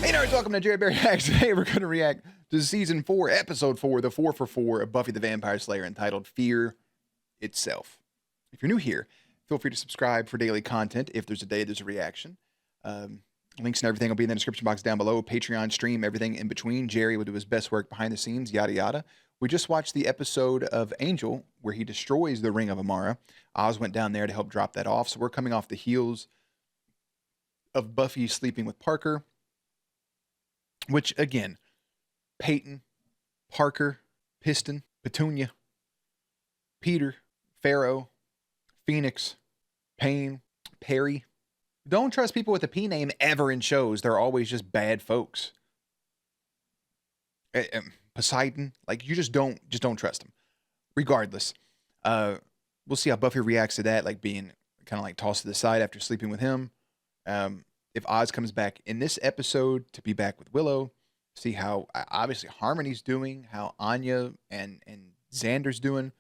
Hey nerds, welcome to Jerry Bear Reacts. Today we're going to react to Season 4, Episode 4, the 4 for 4 of Buffy the Vampire Slayer, entitled Fear Itself. If you're new here, feel free to subscribe for daily content. If there's a day, there's a reaction. Links and everything will be in the description box down below. Patreon, stream, everything in between. Jerry will do his best work behind the scenes, yada yada. We just watched the episode of Angel where he destroys the Ring of Amara. Oz went down there to help drop that off. So we're coming off the heels of Buffy sleeping with Parker. Which, again, Peyton, Parker, Piston, Petunia, Peter, Pharaoh, Phoenix, Payne, Perry. Don't trust people with a P name ever in shows. They're always just bad folks. Poseidon, like, you just don't trust them. Regardless, we'll see how Buffy reacts to that, like being kind of like tossed to the side after sleeping with him. If Oz comes back in this episode to be back with Willow, see how obviously Harmony's doing, how Anya and Xander's doing.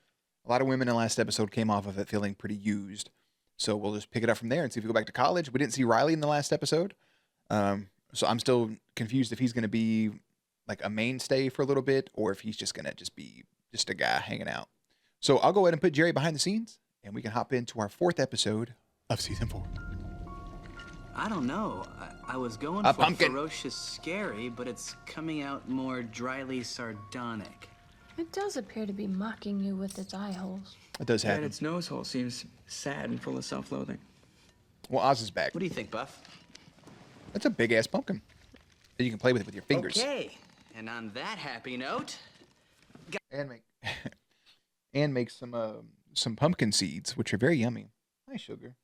A lot of women in the last episode came off of it feeling pretty used. So we'll just pick it up from there and see if we go back to college. We didn't see Riley in the last episode. So I'm still confused if he's going to be like a mainstay for a little bit or if he's just going to be just a guy hanging out. So I'll go ahead and put Jerry behind the scenes and we can hop into our 4th episode of Season 4. I don't know. I was going A for pumpkin. ferocious scary, but it's coming out more dryly sardonic. It does appear to be mocking you with its eye holes. It does And happen. its nose hole seems sad and full of self-loathing. Well, Oz is back. What do you think, Buff? That's a big-ass pumpkin that you can play with your fingers. Okay. And on that happy note... And make and make some pumpkin seeds, which are very yummy. Hi, Sugar.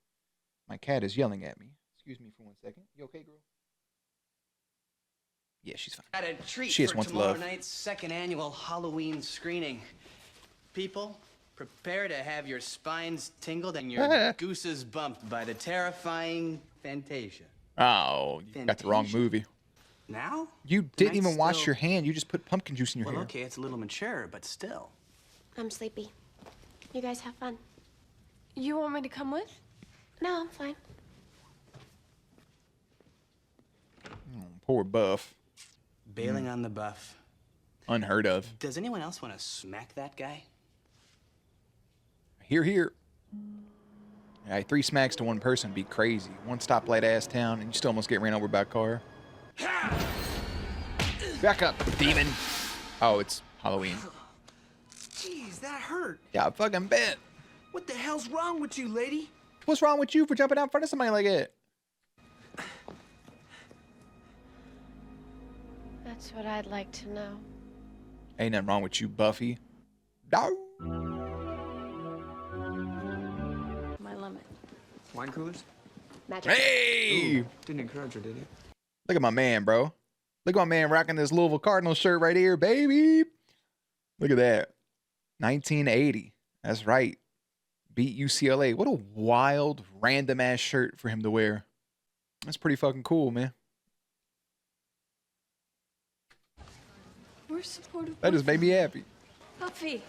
My cat is yelling at me. Excuse me for 1 second. You okay, girl? Yeah, she's fine. Got a treat She just for wants tomorrow love. night's second annual Halloween screening. People, prepare to have your spines tingled and your gooses bumped by the terrifying Fantasia. Oh, you got the wrong Fantasia? movie. Now? You didn't even wash still- your hand. You just put pumpkin juice in your Well, hair. okay, it's a little mature, but still. I'm sleepy. You guys have fun. You want me to come with? No, I'm fine. Oh, poor Buff. Bailing on the Buff. Unheard of. Does anyone else want to smack that guy? Here, here. Yeah, 3 smacks to one person would be crazy. One stoplight ass town, and you still almost get ran over by a car. Back up, demon. Oh, it's Halloween. Jeez, that hurt. Yeah, I fucking bet. What the hell's wrong with you, lady? What's wrong with you for jumping out in front of somebody like that? That's what I'd like to know. Ain't nothing wrong with you, Buffy. No. My limit. Wine coolers? Magic. Hey! Didn't encourage her, did you? Look at my man, bro. Look at my man rocking this Louisville Cardinals shirt right here, baby. Look at that. 1980. That's right. Beat UCLA. What a wild, random-ass shirt for him to wear. That's pretty fucking cool, man. We're supportive. That just made me happy. Buffy,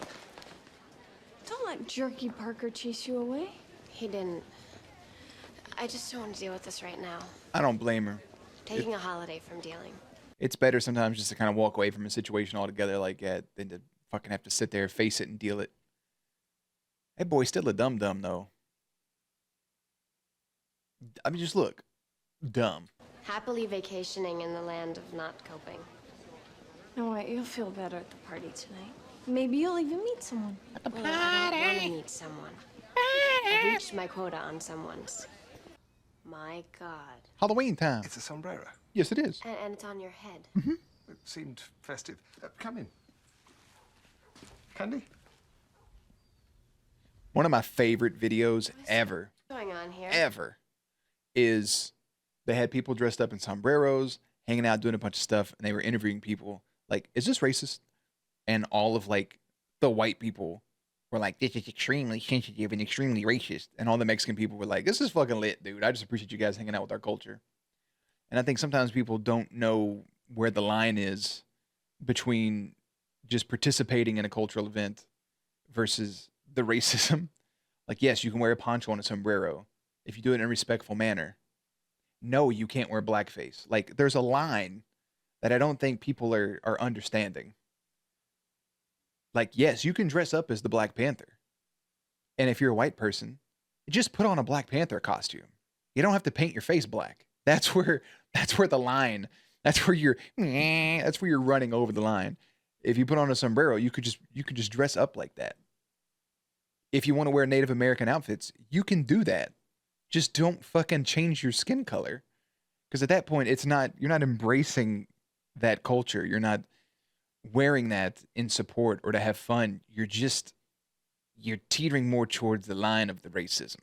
don't let Jerky Parker chase you away. He didn't. I just don't want to deal with this right now. I don't blame her. Taking a holiday from dealing. It's better sometimes just to kind of walk away from a situation altogether like that than to fucking have to sit there, face it, and deal it. That boy's still a dum-dum, though. I mean, just look. Dumb. Happily vacationing in the land of not coping. No, wait, you'll feel better at the party tonight. Maybe you'll even meet someone. Well, I don't want to meet someone. I've reached my quota on someone's. My God. Halloween time. It's a sombrero. Yes, it is. And it's on your head. It seemed festive. Come in. Candy? One of my favorite videos ever, What's going on here? ever, is they had people dressed up in sombreros, hanging out, doing a bunch of stuff, and they were interviewing people. Like, is this racist? And all of, like, the white people were like, this is extremely sensitive and extremely racist. And all the Mexican people were like, this is fucking lit, dude. I just appreciate you guys hanging out with our culture. And I think sometimes people don't know where the line is between just participating in a cultural event versus the racism. Like, yes, you can wear a poncho and a sombrero if you do it in a respectful manner. no, you can't wear blackface. Like, there's a line that I don't think people are understanding. Like, yes, you can dress up as the Black Panther. And if you're a white person, just put on a Black Panther costume. You don't have to paint your face black. That's where the line, that's where you're running over the line. If you put on a sombrero, you could just dress up like that. If you want to wear Native American outfits, you can do that. Just don't fucking change your skin color. Because at that point, you're not embracing that culture. You're not wearing that in support or to have fun. You're teetering more towards the line of the racism.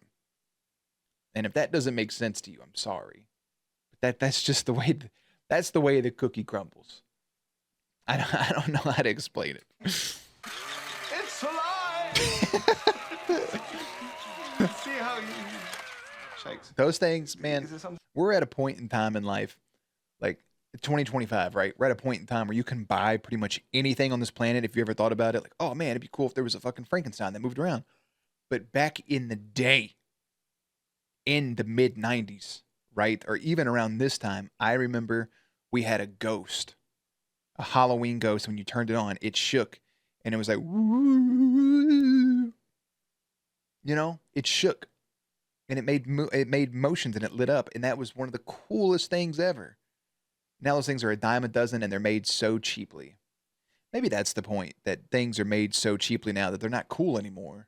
And if that doesn't make sense to you, I'm sorry. But that's just the way that's the way the cookie crumbles. I don't know how to explain it. It's alive! See how you shakes. Those things, man, Is there something? we're at a point in time in life, like 2025, right? We're at a point in time where you can buy pretty much anything on this planet. If you ever thought about it, like, oh man, it'd be cool if there was a fucking Frankenstein that moved around. But back in the day, in the mid 90s, right? Or even around this time, I remember we had a ghost, a Halloween ghost. When you turned it on, it shook and it was like, woo. You know, it shook and it made motions and it lit up. And that was one of the coolest things ever. Now those things are a dime a dozen and they're made so cheaply. Maybe that's the point, that things are made so cheaply now that they're not cool anymore.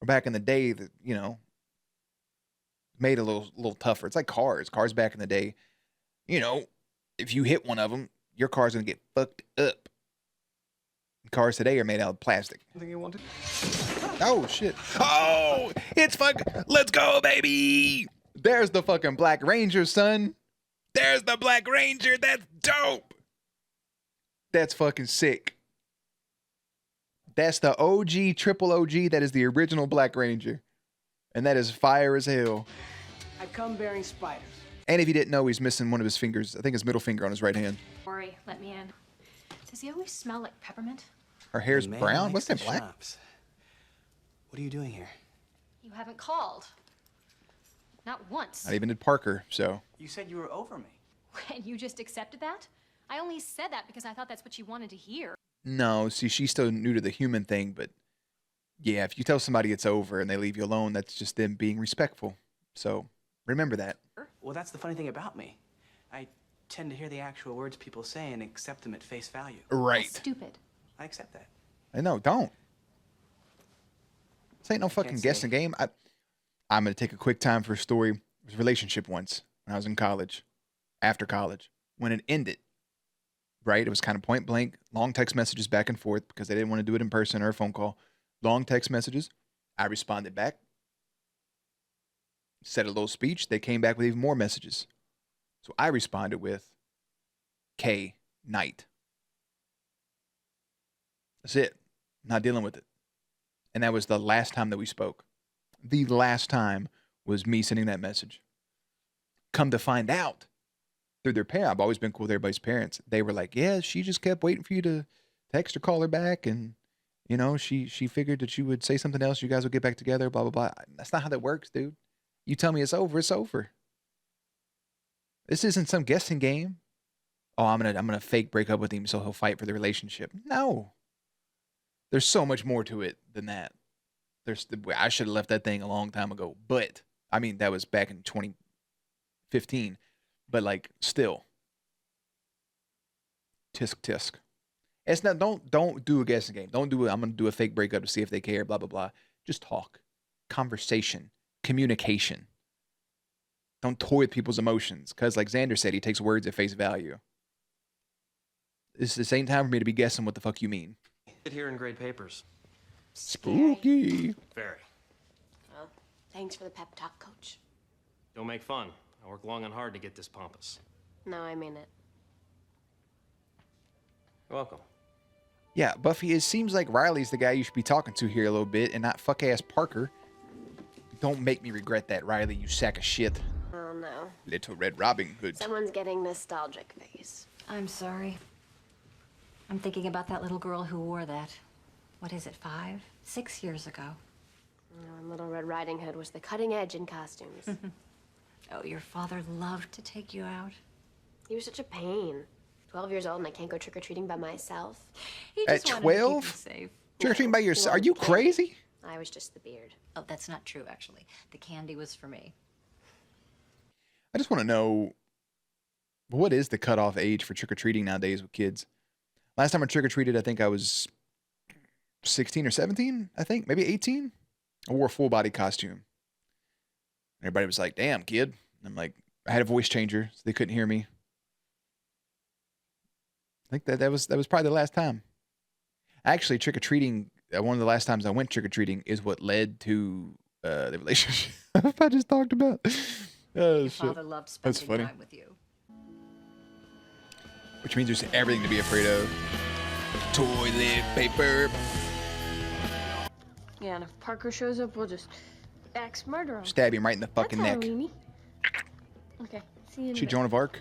Or back in the day that, you know, made a little tougher. It's like cars. Cars back in the day, you know, if you hit one of them, your car's going to get fucked up. Cars today are made out of plastic. Something you wanted? Oh, shit. Oh, it's let's go, baby. There's the fucking Black Ranger, son. There's the Black Ranger. That's dope. That's fucking sick. That's the OG, triple OG. That is the original Black Ranger. And that is fire as hell. I come bearing spiders. And if you didn't know, he's missing one of his fingers. I think his middle finger on his right hand. Worry, let me in. Does he always smell like peppermint? Her hair's The man brown. likes What's that, the black? shops. What are you doing here? You haven't called. Not once. Not even did Parker, so. You said you were over me. And you just accepted that? I only said that because I thought that's what you wanted to hear. No, see, she's still new to the human thing, but yeah, if you tell somebody it's over and they leave you alone, that's just them being respectful. So remember that. Well, that's the funny thing about me. I tend to hear the actual words people say and accept them at face value. Right. That's stupid. I accept that. I know, don't. This ain't no fucking Can't guessing say. game. I'm going to take a quick time for a story. It was a relationship once when I was in college, after college, when it ended. Right? It was kind of point blank, long text messages back and forth because they didn't want to do it in person or a phone call. Long text messages. I responded back. Said a little speech. They came back with even more messages. So I responded with K night. That's it. Not dealing with it. And that was the last time that we spoke. The last time was me sending that message. Come to find out, through their parents, I've always been cool with everybody's parents. They were like, yeah, she just kept waiting for you to text or call her back. And, you know, she figured that you would say something else. You guys would get back together, blah, blah, blah. That's not how that works, dude. You tell me it's over, it's over. This isn't some guessing game. Oh, I'm gonna fake break up with him so he'll fight for the relationship. No. There's so much more to it than that. I should have left that thing a long time ago. But, I mean, that was back in 2015. But, like, still. Tisk tisk. It's not, don't do a guessing game. Don't do it. I'm going to do a fake breakup to see if they care, blah, blah, blah. Just talk. Conversation. Communication. Don't toy with people's emotions. Because, like Xander said, he takes words at face value. This is the same time for me to be guessing what the fuck you mean. Sit here and grade papers. Spooky. Very. Well, thanks for the pep talk, Coach. Don't make fun. I work long and hard to get this pompous. No, I mean it. You're welcome. Yeah, Buffy, it seems like Riley's the guy you should be talking to here a little bit and not fuck-ass Parker. Don't make me regret that, Riley, you sack of shit. Oh, no. Little Red Robin Hood. Someone's getting nostalgic face. I'm sorry. I'm thinking about that little girl who wore that. What is it, 5, 6 years ago? Oh, and Little Red Riding Hood was the cutting edge in costumes. Oh, your father loved to take you out. He was such a pain. 12 years old and I can't go trick-or-treating by myself. He At just wanted to keep 12? you safe. Trick-or-treating by yourself? Are Well, you candy. crazy? I was just the beard. Oh, that's not true, actually. The candy was for me. I just want to know, what is the cutoff age for trick-or-treating nowadays with kids? Last time I trick-or-treated, I think I was 16 or 17, I think. Maybe 18. I wore a full-body costume. Everybody was like, damn, kid. I'm like, I had a voice changer, so they couldn't hear me. I think that was probably the last time. Actually, trick-or-treating, one of the last times I went trick-or-treating is what led to the relationship I just talked about. Oh, Your shit. father loved That's spending funny. time with you. Which means there's everything to be afraid of. Toilet paper. Yeah, and if Parker shows up, we'll just axe murder him. Stab him right in the fucking That's neck. Halloween-y. Okay, see you in a She bit. Joan of Arc?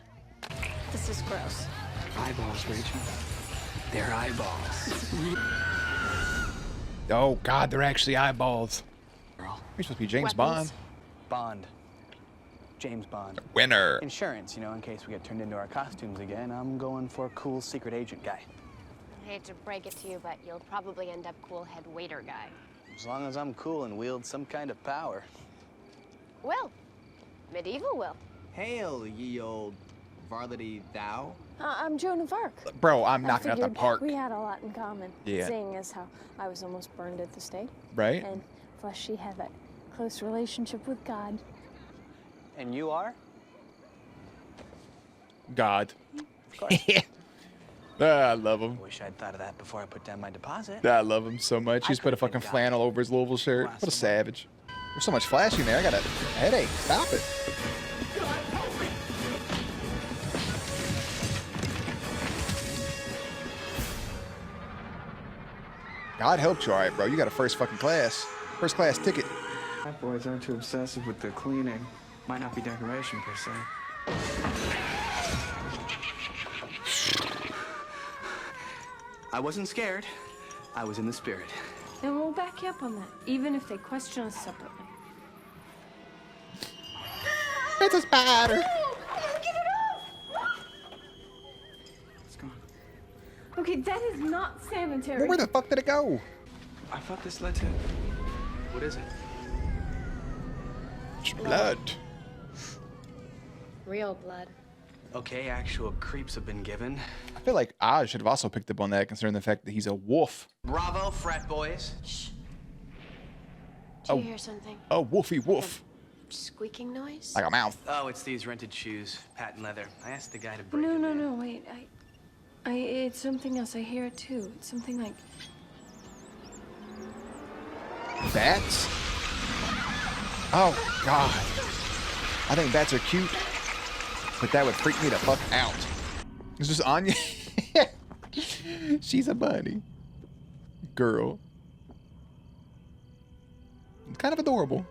This is gross. Eyeballs, Rachel. They're eyeballs. Oh, God, they're actually eyeballs. Girl. You're supposed to be James Weapons. Bond. James Bond. Bond. Winner. Insurance, you know, in case we get turned into our costumes again. I'm going for a cool secret agent guy. I hate to break it to you, but you'll probably end up cool head waiter guy. As long as I'm cool and wield some kind of power. Will. Medieval Will. Hail, ye old varlety thou. I'm Joan of Arc. Bro, I'm I knocking out the figured park. We had a lot in common. Yeah. Seeing as how I was almost burned at the stake. Right? And plus she had that close relationship with God. And you are? God. Of course. I love him. I wish I'd thought of that before I put down my deposit. I love him so much. He's put a could've been fucking God. flannel over his Louisville shirt. Last What a one. savage. There's so much flashing there. I got a headache. Stop it. God helped you, all right, bro. You got a first fucking class. First class ticket. Frat boys aren't too obsessive with the cleaning. Might not be decoration per se. I wasn't scared. I was in the spirit. And we'll back you up on that, even if they question us separately. It's a spider. It's gone. Okay, that is not sanitary. Well, where the fuck did it go? I thought this led to... What is it? It's blood. Real blood. Okay, actual creeps have been given. I feel like Oz should have also picked up on that, considering the fact that he's a wolf. Bravo, frat boys. Did you hear something? A woofy wolf. Squeaking noise? Like a mouth. Oh, it's these rented shoes, patent leather. I asked the guy to break No, them in. wait. It's something else. I hear it too. It's something like. Bats? Oh, God. I think bats are cute, but that would freak me the fuck out. Is this Anya? She's a bunny. Girl. It's kind of adorable.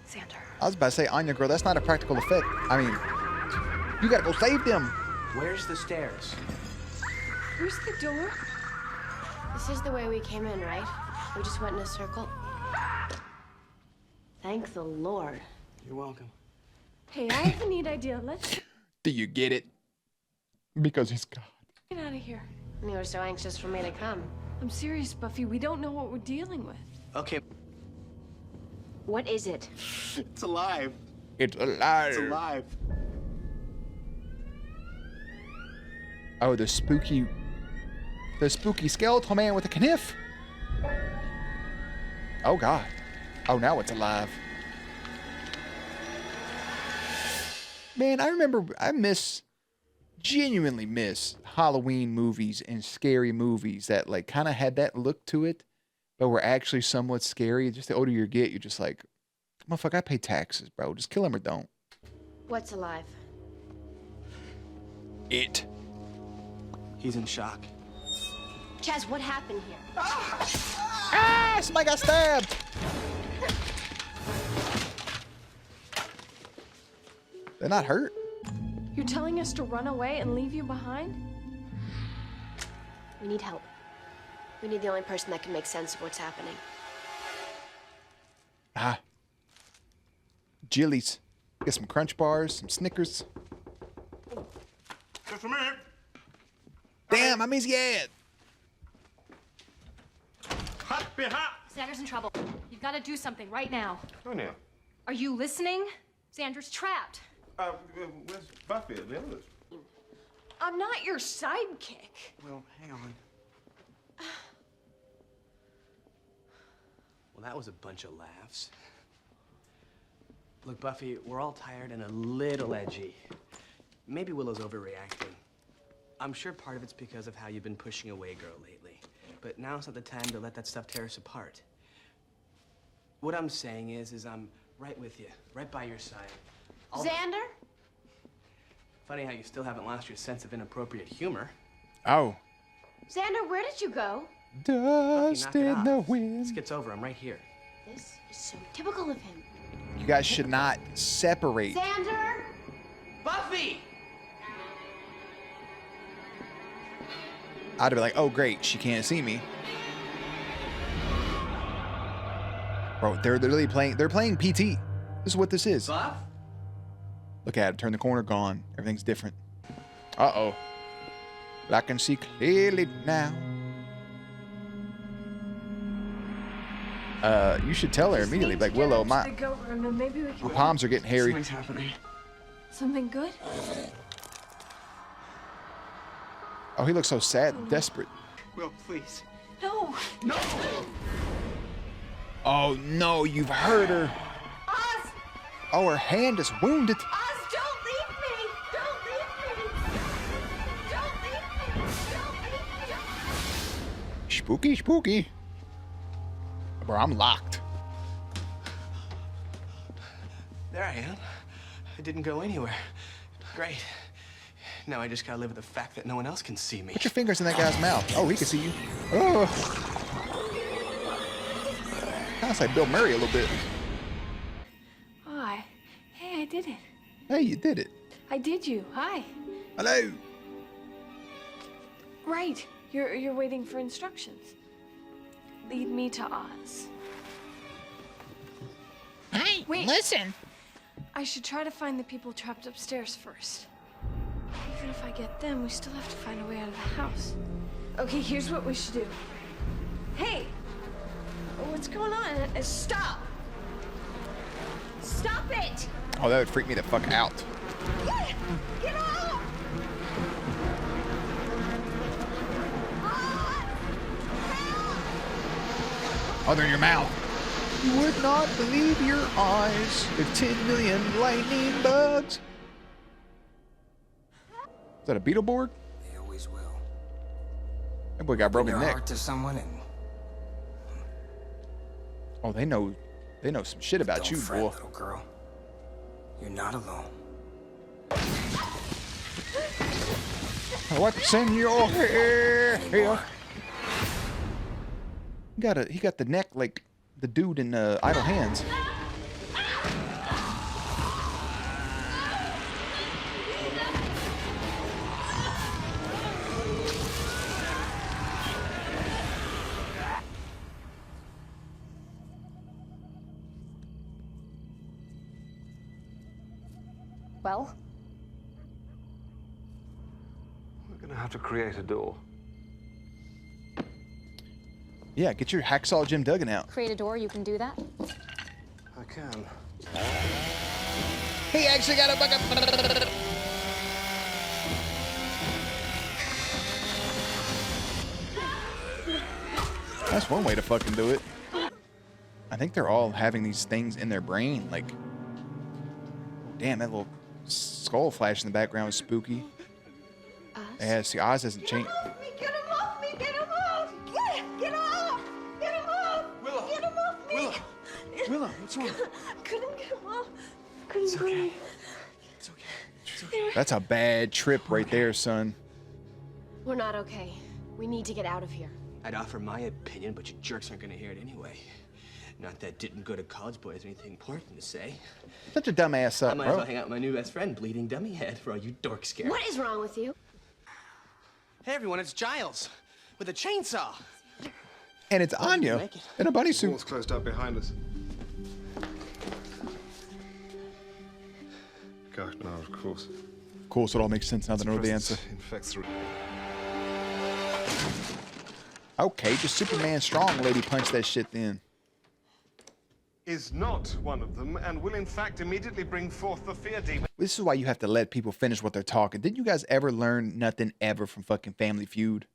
Xander. I was about to say, Anya, girl, that's not a practical effect. I mean, you gotta go save them. Where's the stairs? Where's the door? This is the way we came in, right? We just went in a circle. Thank the Lord. You're welcome. Hey, I have a neat idea. Let's Do you get it? Because he's God. get out of here. And you were so anxious for me to come. I'm serious, Buffy. We don't know what we're dealing with. Okay, What is it? it's alive. It's alive. It's alive. Oh, the spooky skeletal man with a kniff. Oh, God. Oh, now it's alive. Man, genuinely miss Halloween movies and scary movies that like kind of had that look to it, but were actually somewhat scary. Just the older you get, you're just like, motherfucker, I pay taxes, bro. Just kill him or don't. What's alive? It. He's in shock. Chaz, what happened here? Ah, somebody got stabbed. They're not hurt. You're telling us to run away and leave you behind? We need help. We need the only person that can make sense of what's happening. Ah. Jillies. Get some Crunch Bars, some Snickers. Just a minute. Damn, I miss Yad. Hot be hot. Xander's in trouble. You've got to do something right now. Come here. Are you listening? Xander's trapped. Where's Buffy? The others? I'm not your sidekick. Well, hang on. Well, that was a bunch of laughs. Look, Buffy, we're all tired and a little edgy. Maybe Willow's overreacting. I'm sure part of it's because of how you've been pushing away girl lately. But now's not the time to let that stuff tear us apart. What I'm saying is I'm right with you, right by your side. Xander? Funny how you still haven't lost your sense of inappropriate humor. Oh. Xander, where did you go? Dust Buffy, knock in it the off. wind. This gets over. I'm right here. This is so typical of him. You guys should not separate. Xander? Buffy! I'd be like, oh great, she can't see me. Bro, they're literally playing. They're playing PT. This is what this is. Buff? Look at it. Turn the corner. Gone. Everything's different. Uh-oh. But I can see clearly now. You should tell her immediately. Like, Willow, my palms are getting hairy. Something's happening. Something good? Oh, he looks so sad and desperate. Will, please. No. No! Oh, no, you've hurt her. Oz! Oh, her hand is wounded. Oz, don't leave me! Don't leave me! Don't leave me! Don't leave me! Spooky, spooky. Bro, I'm locked. There I am. I didn't go anywhere. Great. Now I just gotta live with the fact that no one else can see me. Put your fingers in that guy's mouth. Oh, he can see you. Oh. Sounds like Bill Murray a little bit. Hi. Hey, I did it. Hey, you did it. I did you. Hi. Hello. Right. You're waiting for instructions. Lead me to Oz. Hey, Wait. listen. I should try to find the people trapped upstairs first. Even if I get them, we still have to find a way out of the house. Okay, here's what we should do. Hey! What's going on? Stop! Stop it! Oh, that would freak me the fuck out. Get off! Oh, they're in your mouth. You would not believe your eyes if 10 million lightning bugs. Is that a Beetleborg? They always will. That boy got broken Their neck. heart to someone and Oh, they know some shit about don't you, fret, boy. little girl. You're not alone. What's in your hair? Anymore. He got the neck like the dude in Idle Hands. Well, We're gonna have to create a door. Yeah, get your hacksaw Jim Duggan out. create a door, you can do that? I can. He actually got a bucket. That's one way to fucking do it. I think they're all having these things in their brain. Like, damn, that little skull flash in the background was spooky. Yeah, see, Oz hasn't changed. Get him off me! Get him off! Get off! Get him off! Willow! Get him off me! Willow! Willow, what's wrong? Couldn't get him off. Couldn't It's get okay. him. It's okay. It's okay. That's a bad trip right there, son. We're not okay. We need to get out of here. I'd offer my opinion, but you jerks aren't gonna hear it anyway. Not that didn't go to college boys or anything important to say. Such a dumbass I up, might as well bro. hang out with my new best friend, Bleeding Dummy Head, for all you dorks scared. What is wrong with you? Hey everyone, it's Giles. with a chainsaw. And it's Anya make it. in a bunny The suit. wall's closed up behind us. God, no, of course. Cool, so it all makes sense now that I know the answer. Infects the... Okay, just Superman strong lady punch that shit then. Is not one of them, and will in fact immediately bring forth the fear demon. This is why you have to let people finish what they're talking. Didn't you guys ever learn nothing ever from fucking Family Feud?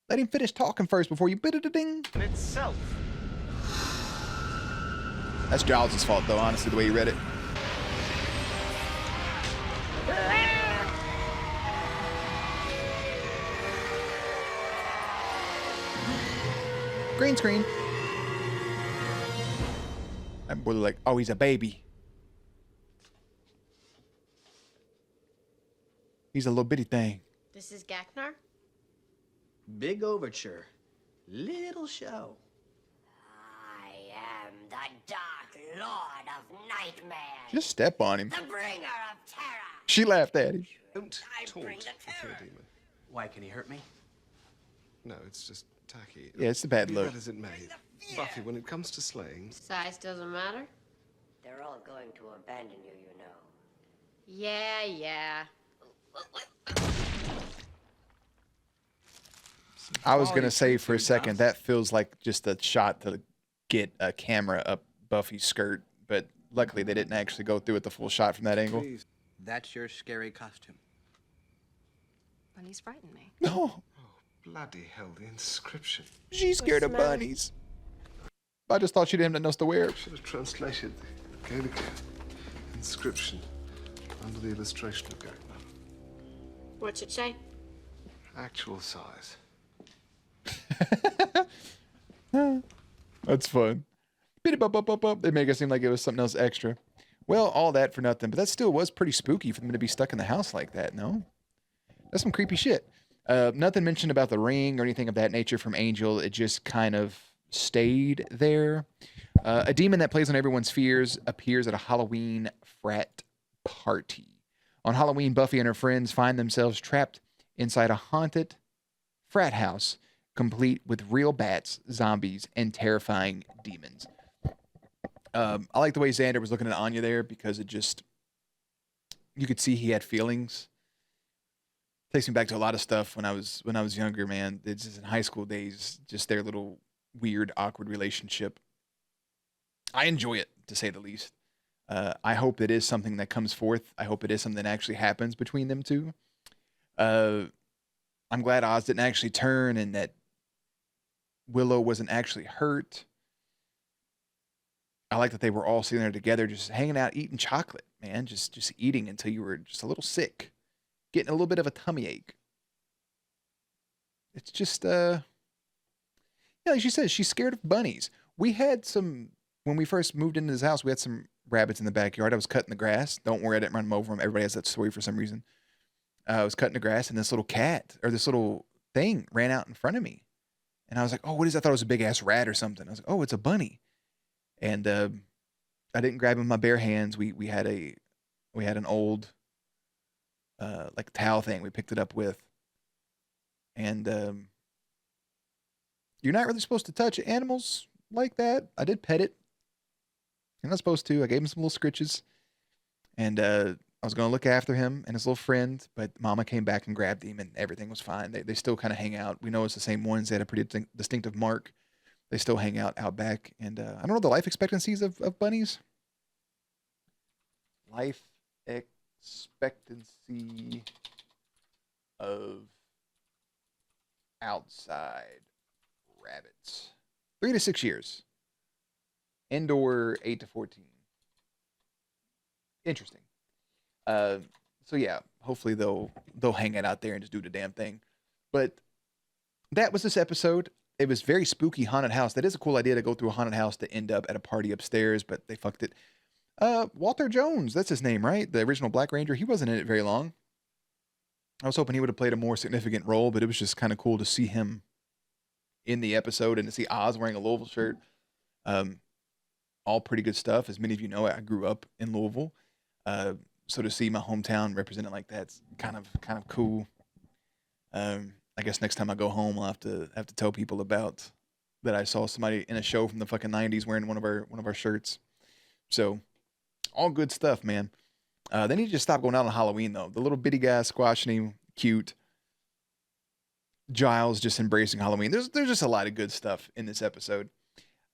Let him finish talking first before you bid-a-ding. In itself. That's Giles' fault though, honestly, the way he read it. Green screen. That boy like, oh, he's a baby. He's a little bitty thing. This is Gaknar? Big overture. Little show. I am the Dark Lord of Nightmare. Just step on him. The bringer of terror. She laughed at him. Don't bring taunt the the fear terror. demon. Why, can he hurt me? No, it's just tacky. Yeah, it's a bad Be look. that as it may, Buffy, when it comes to slaying, Size doesn't matter? They're all going to abandon you, you know. Yeah. I was gonna say for a second that feels like just a shot to get a camera up Buffy's skirt, but luckily they didn't actually go through with the full shot from that angle. please. That's your scary costume. Bunnies frighten me. No, Bloody hell, the inscription. she's scared of bunnies. I just thought she didn't have nothing else to wear. Should have translated the Gaelic inscription under the illustration of Gagner. What's it say? Actual size. That's fun. They make it seem like it was something else extra. Well, all that for nothing, but that still was pretty spooky for them to be stuck in the house like that, no? That's some creepy shit. Nothing mentioned about the ring or anything of that nature from Angel. It just kind of stayed there. A demon that plays on everyone's fears appears at a Halloween frat party. On Halloween, Buffy and her friends find themselves trapped inside a haunted frat house, complete with real bats, zombies, and terrifying demons. I like the way Xander was looking at Anya there because it just, you could see he had feelings. Takes me back to a lot of stuff when I was younger, man. It's just in high school days, just their little weird, awkward relationship. I enjoy it, to say the least. I hope it is something that comes forth. I hope it is something that actually happens between them two. I'm glad Oz didn't actually turn and that Willow wasn't actually hurt. I like that they were all sitting there together, just hanging out, eating chocolate, man. Just eating until you were just a little sick, getting a little bit of a tummy ache. It's just, yeah, like she says, she's scared of bunnies. We had some, when we first moved into this house, we had some rabbits in the backyard. I was cutting the grass. Don't worry, I didn't run them over them. Everybody has that story for some reason. I was cutting the grass, and this little cat, or this little thing, ran out in front of me. And I was like, oh, what is that? I thought it was a big-ass rat or something. I was like, oh, it's a bunny. And I didn't grab him with my bare hands. We had an old like towel thing we picked it up with. And you're not really supposed to touch animals like that. I did pet it. You're not supposed to. I gave him some little scritches. And I was going to look after him and his little friend, but Mama came back and grabbed him and everything was fine. They still kind of hang out. We know it's the same ones. They had a pretty distinctive mark. They still hang out back. And I don't know the life expectancies of bunnies. Life expectancy of outside rabbits. 3 to 6 years. Indoor 8 to 14. Interesting. So yeah, hopefully they'll hang it out there and just do the damn thing. But that was this episode. It was very spooky haunted house. That is a cool idea to go through a haunted house to end up at a party upstairs, but they fucked it. Walter Jones, that's his name, right? The original Black Ranger. He wasn't in it very long. I was hoping he would have played a more significant role, but it was just kind of cool to see him in the episode and to see Oz wearing a Louisville shirt. All pretty good stuff. As many of you know, I grew up in Louisville. So to see my hometown represented like that's kind of cool. I guess next time I go home, I'll have to tell people about that I saw somebody in a show from the fucking 90s wearing one of our shirts. So, all good stuff, man. They need to just stop going out on Halloween, though. The little bitty guy squashing him, cute. Giles just embracing Halloween. There's just a lot of good stuff in this episode.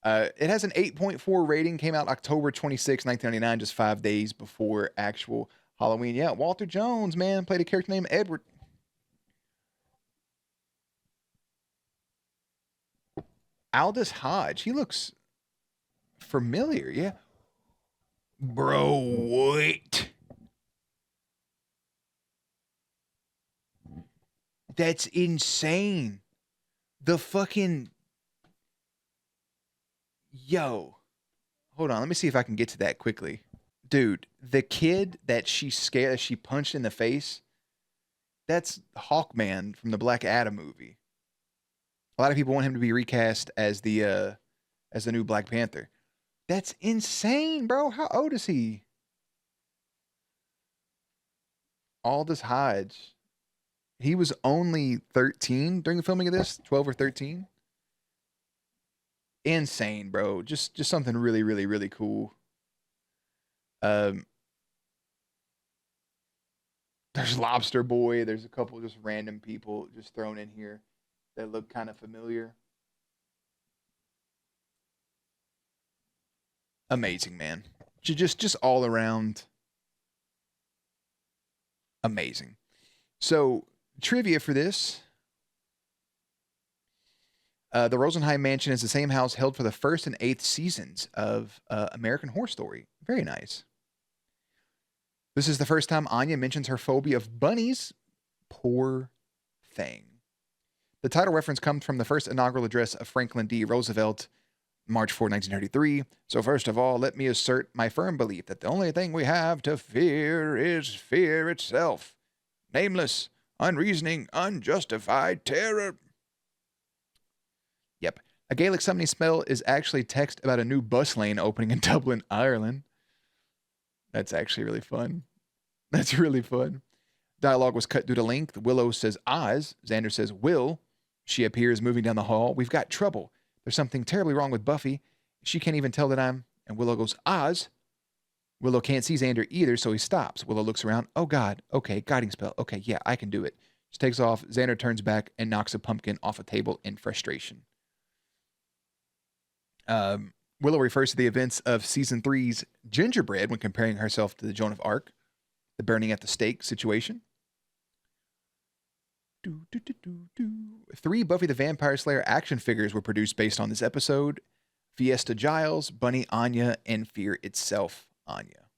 It has an 8.4 rating, came out October 26, 1999, just 5 days before actual Halloween. Yeah, Walter Jones, man, played a character named Edward. Aldous Hodge, he looks familiar, yeah. Bro, what? That's insane. The fucking... Yo. Hold on, let me see if I can get to that quickly. Dude, the kid that she punched in the face, that's Hawkman from the Black Adam movie. A lot of people want him to be recast as the new Black Panther. That's insane, bro. How old is he? Aldous Hodge. He was only 13 during the filming of this, 12 or 13. Insane, bro. Just something really, really, really cool. There's Lobster Boy. There's a couple just random people just thrown in here that look kind of familiar. Amazing, man. Just all around amazing. So, trivia for this. The Rosenheim Mansion is the same house held for the 1st and 8th seasons of American Horror Story. Very nice. This is the first time Anya mentions her phobia of bunnies. Poor thing. The title reference comes from the first inaugural address of Franklin D. Roosevelt, March 4, 1933. So first of all, let me assert my firm belief that the only thing we have to fear is fear itself. Nameless, unreasoning, unjustified terror. Yep. A Gaelic summoning spell is actually text about a new bus lane opening in Dublin, Ireland. That's actually really fun. That's really fun. Dialogue was cut due to length. Willow says Oz. Xander says Will. She appears moving down the hall. We've got trouble. There's something terribly wrong with Buffy. She can't even tell that I'm... And Willow goes, Oz. Willow can't see Xander either, so he stops. Willow looks around. Oh, God. Okay, guiding spell. Okay, yeah, I can do it. She takes off. Xander turns back and knocks a pumpkin off a table in frustration. Willow refers to the events of Season 3's Gingerbread when comparing herself to the Joan of Arc, the burning at the stake situation. 3 Buffy the Vampire Slayer action figures were produced based on this episode. Fiesta Giles, Bunny Anya, and Fear Itself Anya.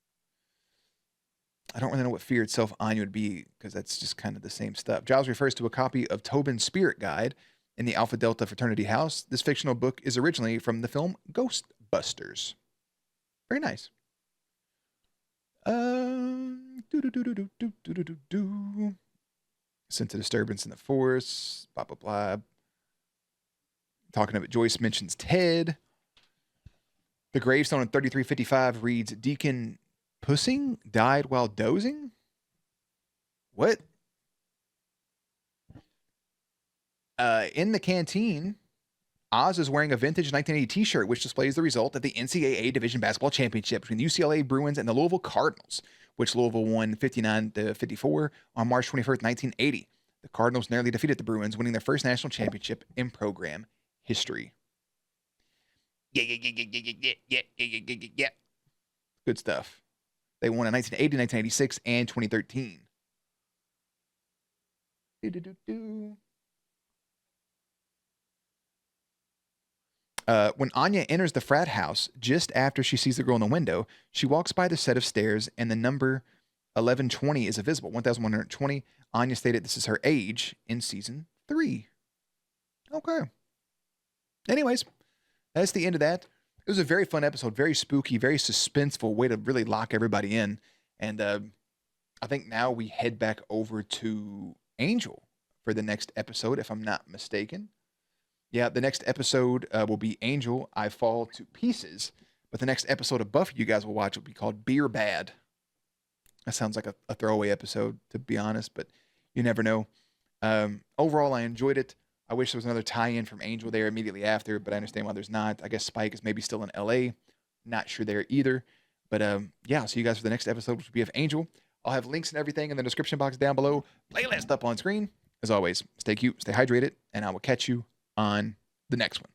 I don't really know what Fear Itself Anya would be because that's just kind of the same stuff. Giles refers to a copy of Tobin's Spirit Guide in the Alpha Delta Fraternity House. This fictional book is originally from the film Ghostbusters. Very nice. Sense of disturbance in the force. Blah, blah, blah. Talking of it, Joyce mentions Ted. The gravestone in 3355 reads, Deacon Pussing died while dozing? What? In the canteen, Oz is wearing a vintage 1980 t-shirt, which displays the result of the NCAA Division Basketball Championship between the UCLA Bruins and the Louisville Cardinals, which Louisville won 59-54 on March 21st, 1980. The Cardinals narrowly defeated the Bruins, winning their first national championship in program history. Yeah. Good stuff. They won in 1980, 1986, and 2013. When Anya enters the frat house, just after she sees the girl in the window, she walks by the set of stairs and the number 1120 is visible. 1120. Anya stated this is her age in season 3. Okay. Anyways, that's the end of that. It was a very fun episode, very spooky, very suspenseful way to really lock everybody in. And I think now we head back over to Angel for the next episode, if I'm not mistaken. Yeah, the next episode will be Angel, I Fall to Pieces. But the next episode of Buffy you guys will watch will be called Beer Bad. That sounds like a throwaway episode, to be honest, but you never know. Overall, I enjoyed it. I wish there was another tie-in from Angel there immediately after, but I understand why there's not. I guess Spike is maybe still in LA. Not sure there either. But yeah, I'll see you guys for the next episode, which will be of Angel. I'll have links and everything in the description box down below. Playlist up on screen. As always, stay cute, stay hydrated, and I will catch you on the next one.